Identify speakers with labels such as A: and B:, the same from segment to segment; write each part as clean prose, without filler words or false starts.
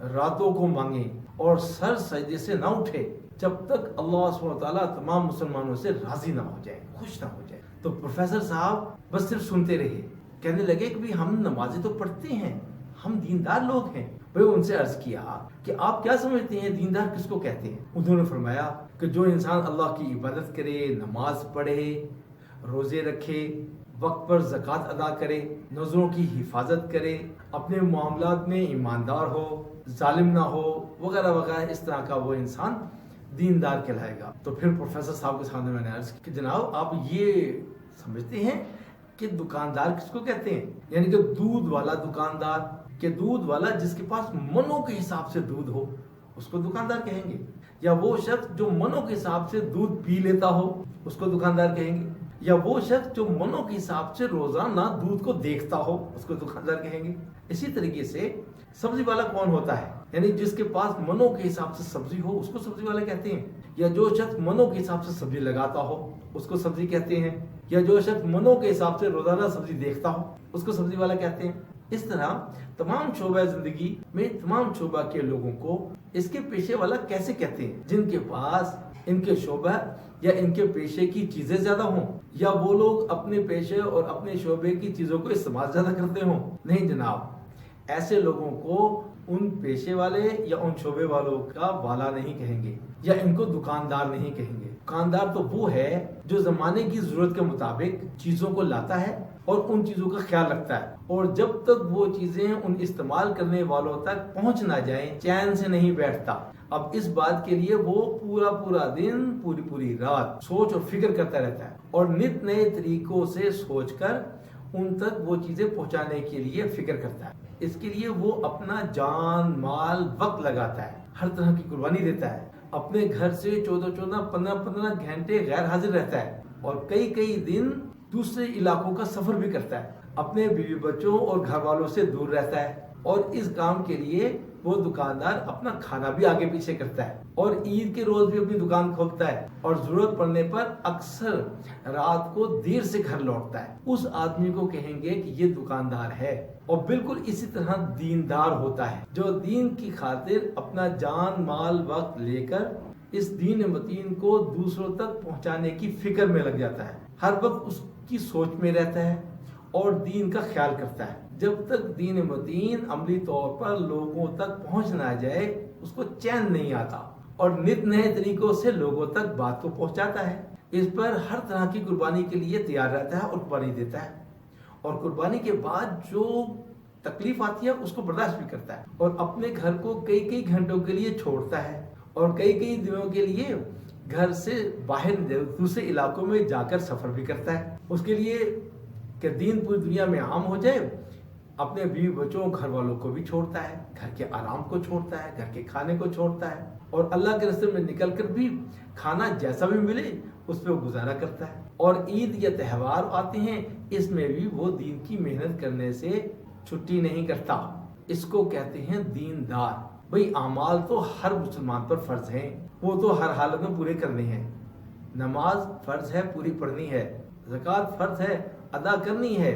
A: راتوں کو مانگیں اور سر سجدے سے نہ اٹھے جب تک اللہ سبحانہ وتعالیٰ تمام مسلمانوں سے راضی نہ ہو جائے، خوش نہ ہو جائے۔ تو پروفیسر صاحب بس صرف سنتے رہے، کہنے لگے کہ بھی ہم نمازیں تو پڑھتے ہیں، ہم دیندار لوگ ہیں۔ بھئی ان سے عرض کیا کہ آپ کیا سمجھتے ہیں دیندار کس کو کہتے ہیں؟ انہوں نے فرمایا کہ جو انسان اللہ کی عبادت کرے، نماز پڑھے، روزے رکھے، وقت پر زکوٰۃ ادا کرے، نظروں کی حفاظت کرے، اپنے معاملات میں ایماندار ہو، ظالم نہ ہو، وغیرہ وغیرہ، اس طرح کا وہ انسان دیندار کہلائے گا۔ تو پھر پروفیسر صاحب کے سامنے میں نے عرض کی کہ جناب آپ یہ سمجھتے ہیں کہ دکاندار کس کو کہتے ہیں؟ یعنی کہ دودھ والا دکاندار، کہ دودھ والا جس کے پاس منوں کے حساب سے دودھ ہو اس کو دکاندار کہیں گے، یا وہ شخص جو منوں کے حساب سے دودھ پی لیتا ہو اس کو دکاندار کہیں گے، یا وہ شخص جو منوں کے حساب سے روزانہ دودھ کو دیکھتا ہو اس کو دکاندار کہیں گے۔ اسی طریقے سے سبزی والا کون ہوتا ہے؟ یعنی جس کے پاس منوں کے حساب سے سبزی ہو اس کو سبزی والا کہتے ہیں، یا جو شخص منوں کے حساب سے سبزی لگاتا ہو اس کو سبزی کہتے ہیں، یا جو شخص منوں کے حساب سے روزانہ سبزی دیکھتا ہو اس کو سبزی والا کہتے ہیں۔ اس طرح تمام شعبہ زندگی میں تمام شعبہ کے لوگوں کو اس کے پیشے والا کیسے کہتے ہیں؟ جن کے پاس ان کے شعبہ یا ان کے پیشے کی چیزیں زیادہ ہوں، یا وہ لوگ اپنے پیشے اور اپنے شعبے کی چیزوں کو استعمال زیادہ کرتے ہوں۔ نہیں جناب، ایسے لوگوں کو ان پیشے والے یا ان شعبے والوں کا والا نہیں کہیں گے، یا ان کو دکاندار نہیں کہیں گے۔ دکاندار تو وہ ہے جو زمانے کی ضرورت کے مطابق چیزوں کو لاتا ہے اور ان چیزوں کا خیال رکھتا ہے، اور جب تک وہ چیزیں ان استعمال کرنے والوں تک پہنچ نہ جائیں چین سے نہیں بیٹھتا۔ اب اس بات کے لیے وہ پورا دن پوری رات سوچ اور فکر کرتا رہتا ہے، اور نت نئے طریقوں سے سوچ کر ان تک وہ چیزیں پہنچانے کے لیے فکر کرتا ہے۔ اس کے لیے وہ اپنا جان، مال، وقت لگاتا ہے، ہر طرح کی قربانی دیتا ہے، اپنے گھر سے 14-15 گھنٹے غیر حاضر رہتا ہے، اور کئی دن دوسرے علاقوں کا سفر بھی کرتا ہے، اپنے بیوی بچوں اور گھر والوں سے دور رہتا ہے، اور اس کام کے لیے وہ دکاندار اپنا کھانا بھی آگے پیچھے کرتا ہے، اور عید کے روز بھی اپنی دکان کھولتا ہے، اور ضرورت پڑنے پر اکثر رات کو دیر سے گھر لوٹتا ہے۔ اس آدمی کو کہیں گے کہ یہ دکاندار ہے۔ اور بالکل اسی طرح دیندار ہوتا ہے جو دین کی خاطر اپنا جان، مال، وقت لے کر اس دین متین کو دوسروں تک پہنچانے کی فکر میں لگ جاتا ہے، ہر وقت اس کی سوچ میں رہتا ہے اور دین کا خیال کرتا ہے۔ جب تک دین متین عملی طور پر لوگوں تک پہنچ نہ جائے اس کو چین نہیں آتا، اور نت نئے طریقوں سے لوگوں تک بات کو پہنچاتا ہے۔ اس پر ہر طرح کی قربانی کے لیے تیار رہتا ہے اور قربانی دیتا ہے، اور قربانی کے بعد جو تکلیف آتی ہے اس کو برداشت بھی کرتا ہے، اور اپنے گھر کو کئی گھنٹوں کے لیے چھوڑتا ہے، اور کئی دنوں کے لیے گھر سے باہر دوسرے علاقوں میں جا کر سفر بھی کرتا ہے، اس کے لیے کہ دین پوری دنیا میں عام ہو جائے۔ اپنے بیوی بچوں، گھر والوں کو بھی چھوڑتا ہے، گھر کے آرام کو چھوڑتا ہے، گھر کے کھانے کو چھوڑتا ہے، اور اللہ کے راستے میں نکل کر بھی کھانا جیسا بھی ملے اس پہ وہ گزارا کرتا ہے۔ اور عید یا تہوار آتے ہیں، اس میں بھی وہ دین کی محنت کرنے سے چھٹی نہیں کرتا۔ اس کو کہتے ہیں دیندار۔ بھئی اعمال تو ہر مسلمان پر فرض ہیں، وہ تو ہر حالت میں پورے کرنے ہیں۔ نماز فرض ہے، پوری پڑھنی ہے، زکوٰۃ فرض ہے، ادا کرنی ہے،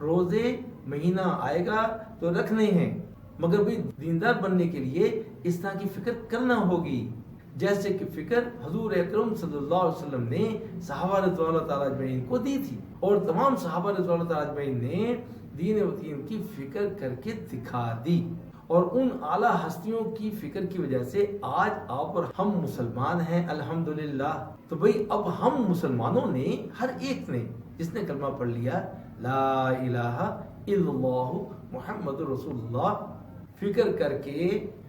A: روزے مہینہ آئے گا تو رکھنے ہیں، مگر بھی دیندار بننے کے لیے اس طرح کی فکر کرنا ہوگی جیسے کہ فکر حضور اکرم صلی اللہ علیہ وسلم نے صحابہ رضوان اللہ تعالیٰ اجمعین کو دی تھی، اور تمام صحابہ رضوان اللہ تعالیٰ اجمعین نے دین متین کی فکر کر کے دکھا دی، اور ان اعلیٰ ہستیوں کی فکر کی وجہ سے آج آپ اور ہم مسلمان ہیں الحمدللہ۔ تو بھئی اب ہم مسلمانوں نے، ہر ایک نے جس نے کلمہ پڑھ لیا لا الہ الا اللہ محمد رسول اللہ، فکر کر کے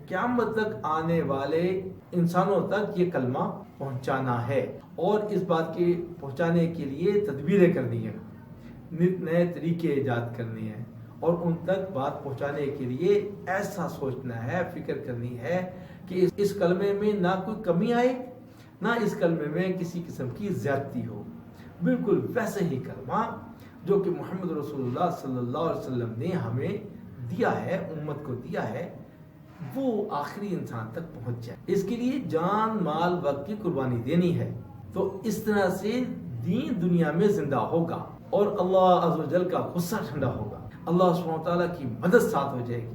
A: قیامت تک آنے والے انسانوں تک یہ کلمہ پہنچانا ہے، اور اس بات کے پہنچانے کے لیے تدبیریں کرنی ہیں، نت نئے طریقے ایجاد کرنے ہیں، اور ان تک بات پہنچانے کے لیے ایسا سوچنا ہے، فکر کرنی ہے کہ اس کلمے میں نہ کوئی کمی آئے، نہ اس کلمے میں کسی قسم کی زیادتی ہو، بالکل ویسے ہی کلمہ جو کہ محمد رسول اللہ صلی اللہ علیہ وسلم نے ہمیں دیا ہے، امت کو دیا ہے، وہ آخری انسان تک پہنچ جائے۔ اس کے لیے جان، مال، وقت کی قربانی دینی ہے۔ تو اس طرح سے دین دنیا میں زندہ ہوگا، اور اللہ عز و جل کا غصہ ٹھنڈا ہوگا، اللہ سبحانہ وتعالیٰ کی مدد ساتھ ہو جائے گی،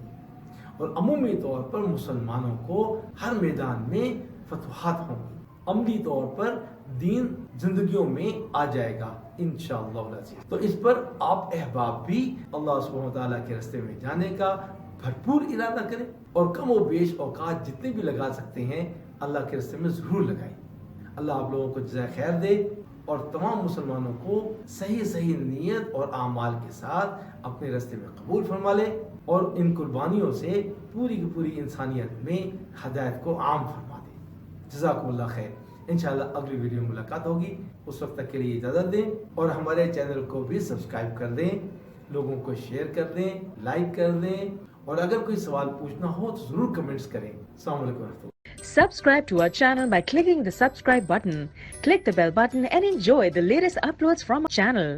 A: اور عمومی طور پر مسلمانوں کو ہر میدان میں فتوحات ہوں گی. عملی طور پر دین زندگیوں میں آ جائے گا انشاءاللہ العزیز. تو اس پر آپ احباب بھی اللہ سبحانہ وتعالیٰ کے راستے میں جانے کا بھرپور ارادہ کریں اور کم و بیش اوقات جتنے بھی لگا سکتے ہیں اللہ کے راستے میں ضرور لگائیں. اللہ آپ لوگوں کو جزائے خیر دے اور تمام مسلمانوں کو صحیح نیت اور اعمال کے ساتھ اپنے راستے میں قبول فرما لے اور ان قربانیوں سے پوری کی پوری انسانیت میں ہدایت کو عام فرما دے. جزاکم اللہ خیر. انشاءاللہ اگلی ویڈیو میں ملاقات ہوگی. اس وقت تک کے لیے اجازت دیں اور ہمارے چینل کو بھی سبسکرائب کر دیں, لوگوں کو شیئر کر دیں, لائک کر دیں اور اگر کوئی سوال پوچھنا ہو تو ضرور کمنٹس کریں. السلام علیکم ورحمۃ اللہ.
B: Subscribe to our channel by clicking the subscribe button. Click the bell button and enjoy the latest uploads from our channel.